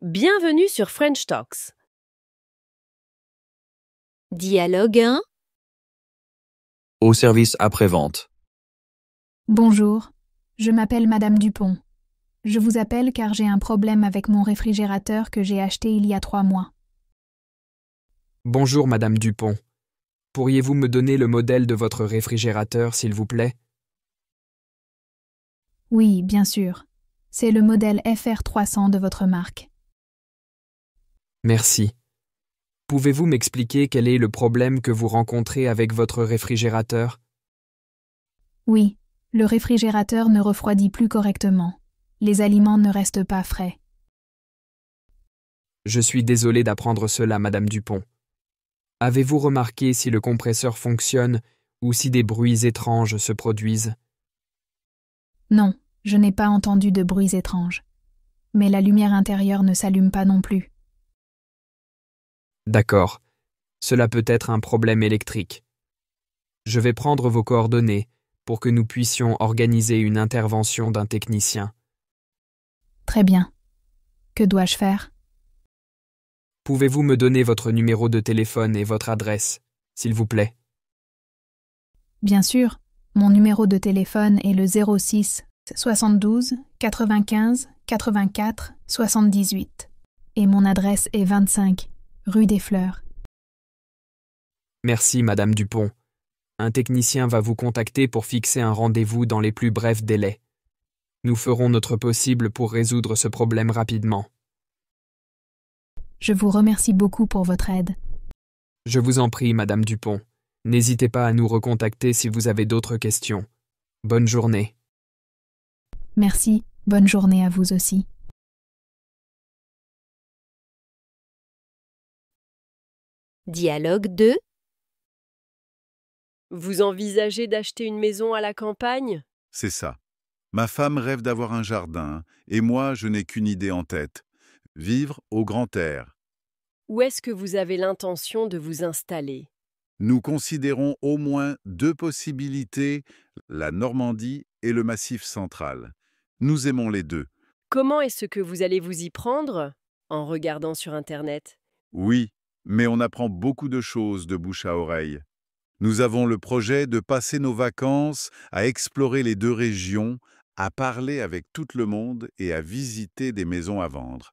Bienvenue sur French Talks. Dialogue 1. Au service après-vente. Bonjour, je m'appelle Madame Dupont. Je vous appelle car j'ai un problème avec mon réfrigérateur que j'ai acheté il y a 3 mois. Bonjour Madame Dupont. Pourriez-vous me donner le modèle de votre réfrigérateur, s'il vous plaît? Oui, bien sûr. C'est le modèle FR300 de votre marque. Merci. Pouvez-vous m'expliquer quel est le problème que vous rencontrez avec votre réfrigérateur? Oui, le réfrigérateur ne refroidit plus correctement. Les aliments ne restent pas frais. Je suis désolé d'apprendre cela, Madame Dupont. Avez-vous remarqué si le compresseur fonctionne ou si des bruits étranges se produisent? Non, je n'ai pas entendu de bruits étranges. Mais la lumière intérieure ne s'allume pas non plus. D'accord. Cela peut être un problème électrique. Je vais prendre vos coordonnées pour que nous puissions organiser une intervention d'un technicien. Très bien. Que dois-je faire? Pouvez-vous me donner votre numéro de téléphone et votre adresse, s'il vous plaît? Bien sûr, mon numéro de téléphone est le 06 72 95 84 78 et mon adresse est 25 rue des Fleurs. Merci, Madame Dupont. Un technicien va vous contacter pour fixer un rendez-vous dans les plus brefs délais. Nous ferons notre possible pour résoudre ce problème rapidement. Je vous remercie beaucoup pour votre aide. Je vous en prie, Madame Dupont. N'hésitez pas à nous recontacter si vous avez d'autres questions. Bonne journée. Merci, bonne journée à vous aussi. Dialogue 2. Vous envisagez d'acheter une maison à la campagne? C'est ça. Ma femme rêve d'avoir un jardin, et moi, je n'ai qu'une idée en tête. Vivre au grand air. Où est-ce que vous avez l'intention de vous installer? Nous considérons au moins 2 possibilités, la Normandie et le Massif central. Nous aimons les 2. Comment est-ce que vous allez vous y prendre? En regardant sur Internet. Oui, mais on apprend beaucoup de choses de bouche à oreille. Nous avons le projet de passer nos vacances à explorer les 2 régions, à parler avec tout le monde et à visiter des maisons à vendre.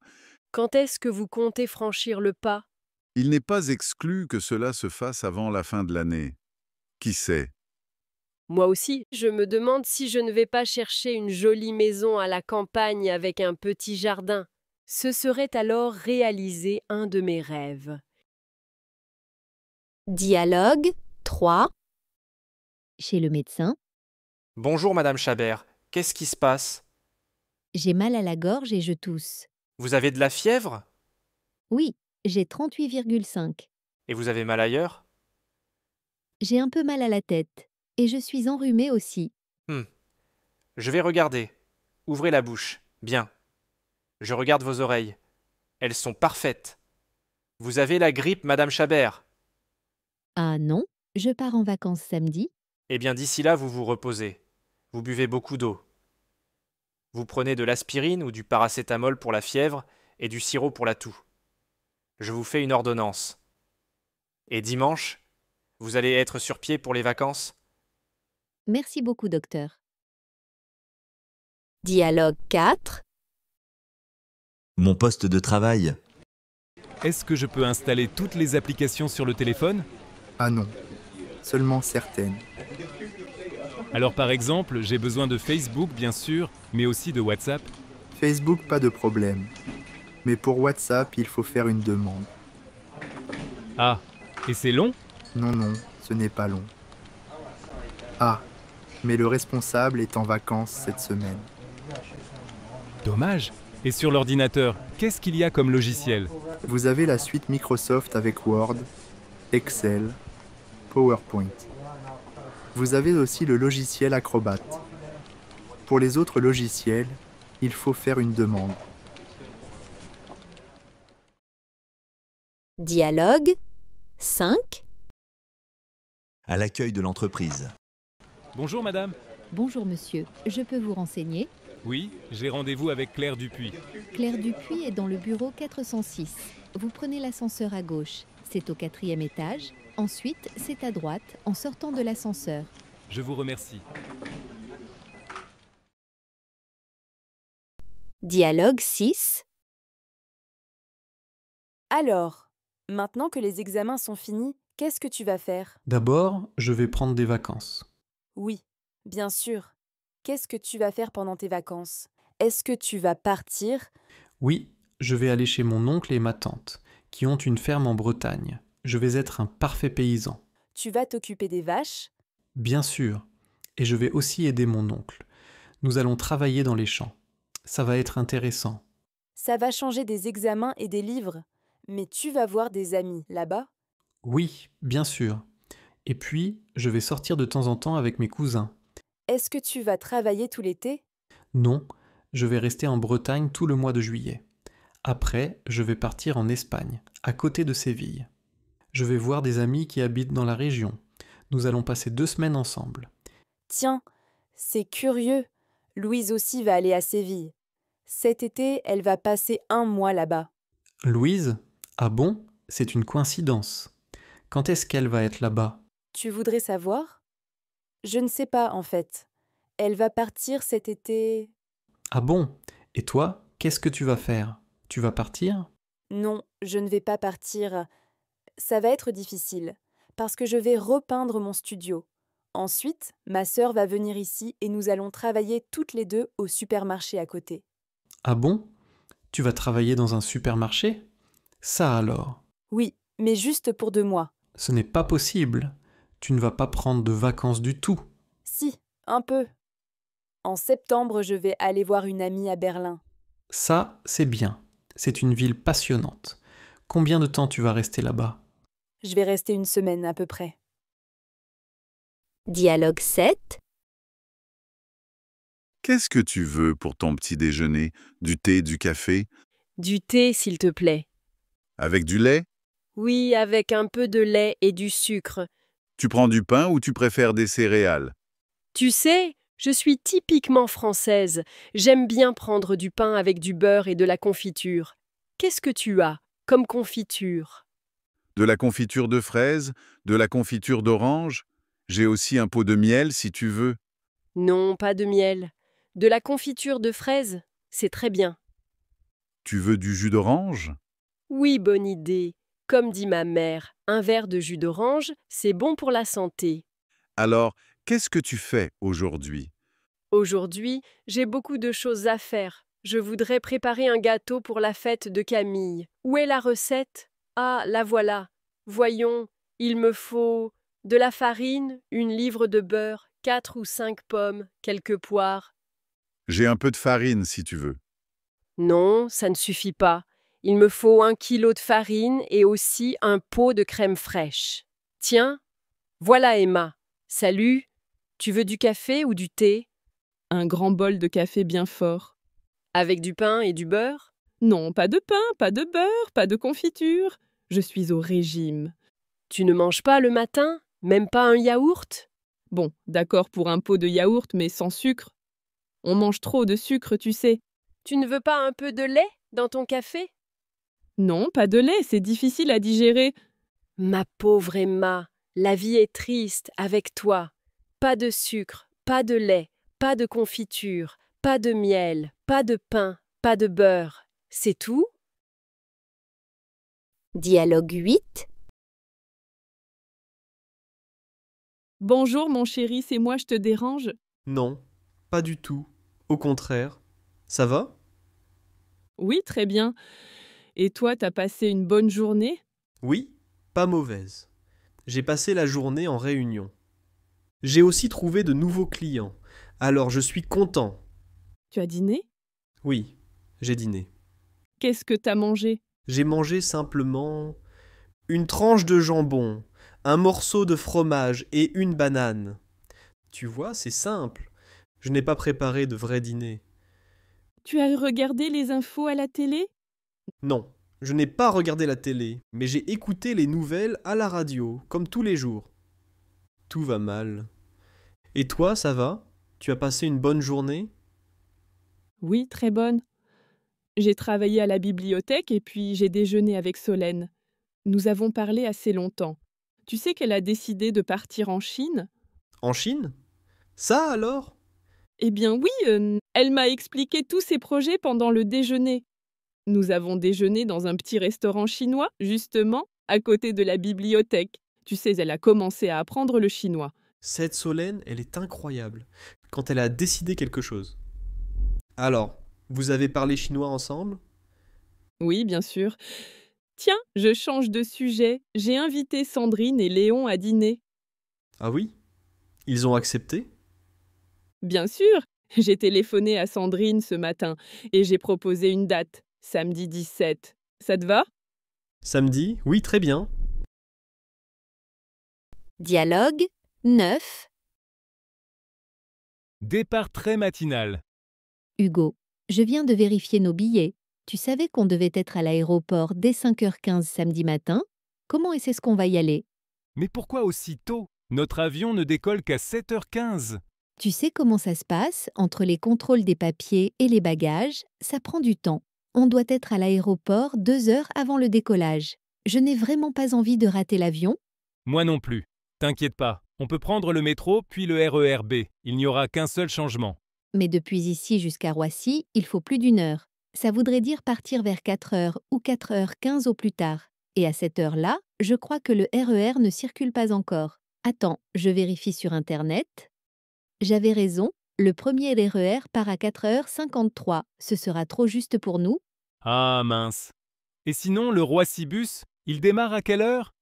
Quand est-ce que vous comptez franchir le pas? Il n'est pas exclu que cela se fasse avant la fin de l'année. Qui sait? Moi aussi, je me demande si je ne vais pas chercher une jolie maison à la campagne avec un petit jardin. Ce serait alors réaliser un de mes rêves. Dialogue 3. Chez le médecin. Bonjour Madame Chabert, qu'est-ce qui se passe? J'ai mal à la gorge et je tousse. Vous avez de la fièvre? Oui, j'ai 38,5. Et vous avez mal ailleurs? J'ai un peu mal à la tête. Et je suis enrhumée aussi. Je vais regarder. Ouvrez la bouche. Bien. Je regarde vos oreilles. Elles sont parfaites. Vous avez la grippe, Madame Chabert. Ah non, je pars en vacances samedi. Eh bien d'ici là, vous vous reposez. Vous buvez beaucoup d'eau. Vous prenez de l'aspirine ou du paracétamol pour la fièvre et du sirop pour la toux. Je vous fais une ordonnance. Et dimanche, vous allez être sur pied pour les vacances? Merci beaucoup, docteur. Dialogue 4. Mon poste de travail. Est-ce que je peux installer toutes les applications sur le téléphone? Ah non, seulement certaines. Alors par exemple, j'ai besoin de Facebook bien sûr, mais aussi de WhatsApp. Facebook, pas de problème. Mais pour WhatsApp, il faut faire une demande. Ah, et c'est long? Non, non, ce n'est pas long. Ah, mais le responsable est en vacances cette semaine. Dommage. Et sur l'ordinateur, qu'est-ce qu'il y a comme logiciel? Vous avez la suite Microsoft avec Word, Excel, PowerPoint. Vous avez aussi le logiciel Acrobat. Pour les autres logiciels, il faut faire une demande. Dialogue 5. À l'accueil de l'entreprise. Bonjour madame. Bonjour monsieur, je peux vous renseigner? Oui, j'ai rendez-vous avec Claire Dupuis. Claire Dupuis est dans le bureau 406. Vous prenez l'ascenseur à gauche. C'est au 4e étage. Ensuite, c'est à droite en sortant de l'ascenseur. Je vous remercie. Dialogue 6. Alors, maintenant que les examens sont finis, qu'est-ce que tu vas faire? D'abord, je vais prendre des vacances. Oui, bien sûr. Qu'est-ce que tu vas faire pendant tes vacances? Est-ce que tu vas partir? Oui, je vais aller chez mon oncle et ma tante, qui ont une ferme en Bretagne. Je vais être un parfait paysan. Tu vas t'occuper des vaches? Bien sûr. Et je vais aussi aider mon oncle. Nous allons travailler dans les champs. Ça va être intéressant. Ça va changer des examens et des livres. Mais tu vas voir des amis là-bas? Oui, bien sûr. Et puis, je vais sortir de temps en temps avec mes cousins. Est-ce que tu vas travailler tout l'été? Non, je vais rester en Bretagne tout le mois de juillet. Après, je vais partir en Espagne, à côté de Séville. Je vais voir des amis qui habitent dans la région. Nous allons passer 2 semaines ensemble. Tiens, c'est curieux. Louise aussi va aller à Séville. Cet été, elle va passer 1 mois là-bas. Louise? Ah bon? C'est une coïncidence. Quand est-ce qu'elle va être là-bas? Tu voudrais savoir? Je ne sais pas, en fait. Elle va partir cet été. Ah bon? Et toi, qu'est-ce que tu vas faire? Tu vas partir? Non, je ne vais pas partir. Ça va être difficile, parce que je vais repeindre mon studio. Ensuite, ma sœur va venir ici et nous allons travailler toutes les deux au supermarché à côté. Ah bon? Tu vas travailler dans un supermarché? Ça alors? Oui, mais juste pour 2 mois. Ce n'est pas possible. Tu ne vas pas prendre de vacances du tout. Si, un peu. En septembre, je vais aller voir une amie à Berlin. Ça, c'est bien. C'est une ville passionnante. Combien de temps tu vas rester là-bas? Je vais rester 1 semaine à peu près. Dialogue 7. Qu'est-ce que tu veux pour ton petit déjeuner? Du thé, du café? Du thé, s'il te plaît. Avec du lait? Oui, avec un peu de lait et du sucre. Tu prends du pain ou tu préfères des céréales? Tu sais, je suis typiquement française. J'aime bien prendre du pain avec du beurre et de la confiture. Qu'est-ce que tu as comme confiture? De la confiture de fraises? De la confiture d'orange? J'ai aussi un pot de miel si tu veux. Non, pas de miel. De la confiture de fraises, c'est très bien. Tu veux du jus d'orange? Oui, bonne idée. Comme dit ma mère, un verre de jus d'orange, c'est bon pour la santé. Alors, qu'est-ce que tu fais aujourd'hui? Aujourd'hui, j'ai beaucoup de choses à faire. Je voudrais préparer un gâteau pour la fête de Camille. Où est la recette? Ah, la voilà. Voyons, il me faut de la farine, 1 livre de beurre, 4 ou 5 pommes, quelques poires. J'ai un peu de farine si tu veux. Non, ça ne suffit pas. Il me faut 1 kilo de farine et aussi un pot de crème fraîche. Tiens, voilà Emma. Salut. Tu veux du café ou du thé? Un grand bol de café bien fort. Avec du pain et du beurre? Non, pas de pain, pas de beurre, pas de confiture. Je suis au régime. Tu ne manges pas le matin? Même pas un yaourt? Bon, d'accord pour un pot de yaourt, mais sans sucre. On mange trop de sucre, tu sais. Tu ne veux pas un peu de lait dans ton café? Non, pas de lait, c'est difficile à digérer. Ma pauvre Emma, la vie est triste avec toi. Pas de sucre, pas de lait, pas de confiture, pas de miel, pas de pain, pas de beurre. C'est tout? Dialogue 8. Bonjour mon chéri, c'est moi, je te dérange? Non, pas du tout. Au contraire. Ça va? Oui, très bien. Et toi, t'as passé une bonne journée? Oui, pas mauvaise. J'ai passé la journée en réunion. J'ai aussi trouvé de nouveaux clients, alors je suis content. Tu as dîné? Oui, j'ai dîné. Qu'est-ce que t'as mangé? J'ai mangé simplement une tranche de jambon, un morceau de fromage et une banane. Tu vois, c'est simple. Je n'ai pas préparé de vrai dîner. Tu as regardé les infos à la télé? Non, je n'ai pas regardé la télé, mais j'ai écouté les nouvelles à la radio, comme tous les jours. Tout va mal. Et toi, ça va? Tu as passé une bonne journée? Oui, très bonne. J'ai travaillé à la bibliothèque et puis j'ai déjeuné avec Solène. Nous avons parlé assez longtemps. Tu sais qu'elle a décidé de partir en Chine? En Chine? Ça alors? Eh bien oui, elle m'a expliqué tous ses projets pendant le déjeuner. Nous avons déjeuné dans un petit restaurant chinois, justement, à côté de la bibliothèque. Tu sais, elle a commencé à apprendre le chinois. Cette Solène, elle est incroyable, quand elle a décidé quelque chose. Alors, vous avez parlé chinois ensemble? Oui, bien sûr. Tiens, je change de sujet. J'ai invité Sandrine et Léon à dîner. Ah oui? Ils ont accepté? Bien sûr, j'ai téléphoné à Sandrine ce matin et j'ai proposé une date, samedi 17. Ça te va? Samedi? Oui, très bien. Dialogue 9. Départ très matinal. Hugo, je viens de vérifier nos billets. Tu savais qu'on devait être à l'aéroport dès 5h15 samedi matin? Comment est-ce qu'on va y aller? Mais pourquoi aussi tôt? Notre avion ne décolle qu'à 7h15. Tu sais comment ça se passe entre les contrôles des papiers et les bagages? Ça prend du temps. On doit être à l'aéroport 2 heures avant le décollage. Je n'ai vraiment pas envie de rater l'avion. Moi non plus. T'inquiète pas, on peut prendre le métro puis le RER B. Il n'y aura qu'un seul changement. Mais depuis ici jusqu'à Roissy, il faut plus d'1 heure. Ça voudrait dire partir vers 4h ou 4h15 au plus tard. Et à cette heure-là, je crois que le RER ne circule pas encore. Attends, je vérifie sur Internet. J'avais raison, le premier RER part à 4h53. Ce sera trop juste pour nous. Ah mince. Et sinon, le Roissy-Bus, il démarre à quelle heure?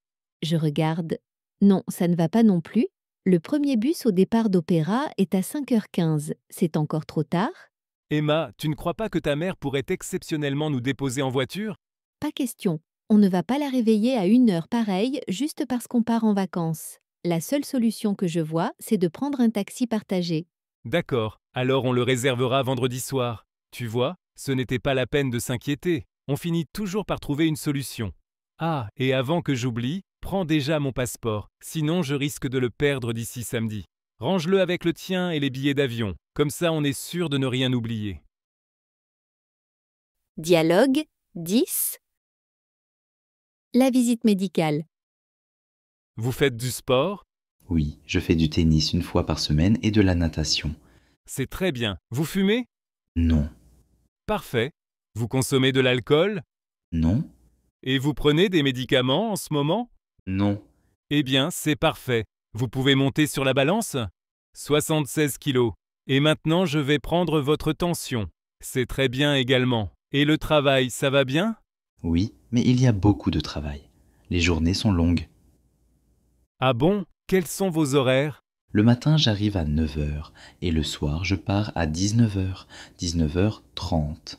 Je regarde. Non, ça ne va pas non plus. Le premier bus au départ d'Opéra est à 5h15. C'est encore trop tard? Emma, tu ne crois pas que ta mère pourrait exceptionnellement nous déposer en voiture? Pas question. On ne va pas la réveiller à 1 heure pareille juste parce qu'on part en vacances. La seule solution que je vois, c'est de prendre un taxi partagé. D'accord, alors on le réservera vendredi soir. Tu vois, ce n'était pas la peine de s'inquiéter. On finit toujours par trouver une solution. Ah, et avant que j'oublie, prends déjà mon passeport, sinon je risque de le perdre d'ici samedi. Range-le avec le tien et les billets d'avion, comme ça on est sûr de ne rien oublier. Dialogue 10. La visite médicale. Vous faites du sport? Oui, je fais du tennis 1 fois par semaine et de la natation. C'est très bien. Vous fumez? Non. Parfait. Vous consommez de l'alcool? Non. Et vous prenez des médicaments en ce moment? Non. Eh bien, c'est parfait. Vous pouvez monter sur la balance? 76 kilos. Et maintenant, je vais prendre votre tension. C'est très bien également. Et le travail, ça va bien? Oui, mais il y a beaucoup de travail. Les journées sont longues. Ah bon? Quels sont vos horaires? Le matin, j'arrive à 9h et le soir, je pars à 19h, 19h30.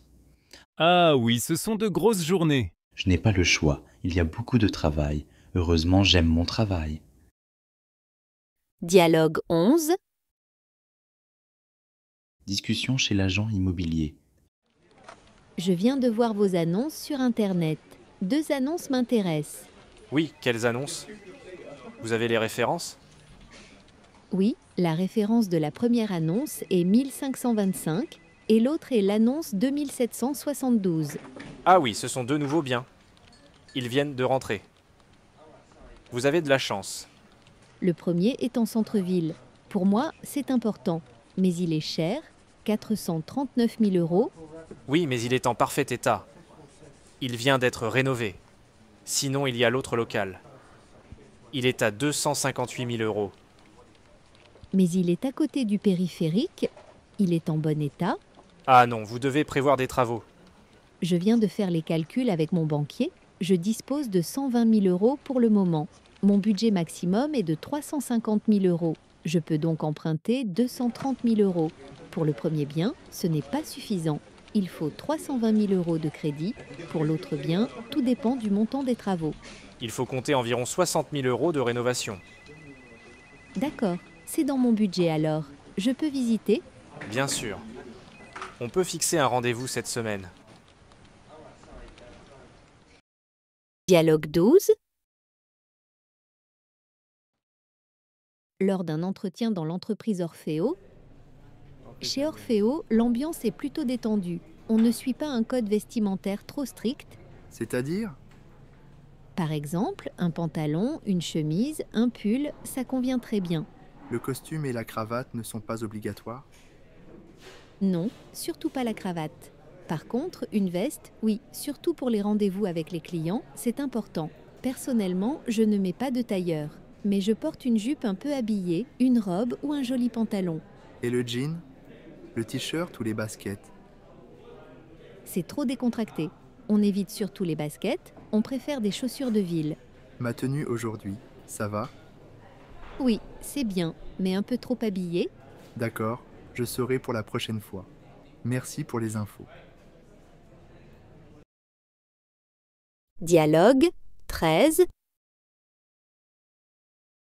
Ah oui, ce sont de grosses journées. Je n'ai pas le choix, il y a beaucoup de travail. Heureusement, j'aime mon travail. Dialogue 11. Discussion chez l'agent immobilier. Je viens de voir vos annonces sur Internet. 2 annonces m'intéressent. Oui, quelles annonces? Vous avez les références? Oui, la référence de la première annonce est 1525 et l'autre est l'annonce 2772. Ah oui, ce sont deux nouveaux biens. Ils viennent de rentrer. Vous avez de la chance. Le premier est en centre-ville. Pour moi, c'est important. Mais il est cher, 439 000 €. Oui, mais il est en parfait état. Il vient d'être rénové. Sinon, il y a l'autre local. Il est à 258 000 €. Mais il est à côté du périphérique. Il est en bon état. Ah non, vous devez prévoir des travaux. Je viens de faire les calculs avec mon banquier. Je dispose de 120 000 € pour le moment. Mon budget maximum est de 350 000 €. Je peux donc emprunter 230 000 €. Pour le premier bien, ce n'est pas suffisant. Il faut 320 000 € de crédit. Pour l'autre bien, tout dépend du montant des travaux. Il faut compter environ 60 000 € de rénovation. D'accord, c'est dans mon budget alors. Je peux visiter? Bien sûr. On peut fixer un rendez-vous cette semaine. Dialogue 12. Lors d'un entretien dans l'entreprise Orfeo, Chez Orfeo, l'ambiance est plutôt détendue. On ne suit pas un code vestimentaire trop strict. C'est-à-dire? Par exemple, un pantalon, une chemise, un pull, ça convient très bien. Le costume et la cravate ne sont pas obligatoires? Non, surtout pas la cravate. Par contre, une veste, oui, surtout pour les rendez-vous avec les clients, c'est important. Personnellement, je ne mets pas de tailleur, mais je porte une jupe un peu habillée, une robe ou un joli pantalon. Et le jean? Le t-shirt ou les baskets? C'est trop décontracté. On évite surtout les baskets, on préfère des chaussures de ville. Ma tenue aujourd'hui, ça va? Oui, c'est bien, mais un peu trop habillé. D'accord, je saurai pour la prochaine fois. Merci pour les infos. Dialogue 13.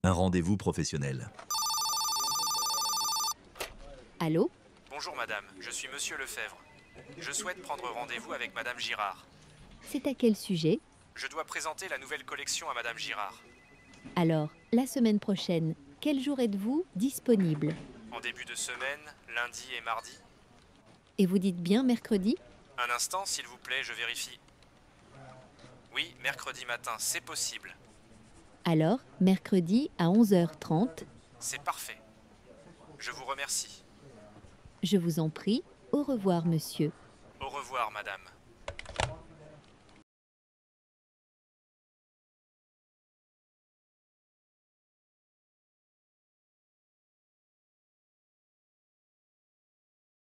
Un rendez-vous professionnel. Allô? Bonjour madame, je suis monsieur Lefebvre. Je souhaite prendre rendez-vous avec madame Girard. C'est à quel sujet? Je dois présenter la nouvelle collection à madame Girard. Alors, la semaine prochaine, quel jour êtes-vous disponible? En début de semaine, lundi et mardi. Et vous dites bien mercredi? Un instant, s'il vous plaît, je vérifie. Oui, mercredi matin, c'est possible. Alors, mercredi à 11h30. C'est parfait. Je vous remercie. Je vous en prie, au revoir monsieur. Au revoir, madame.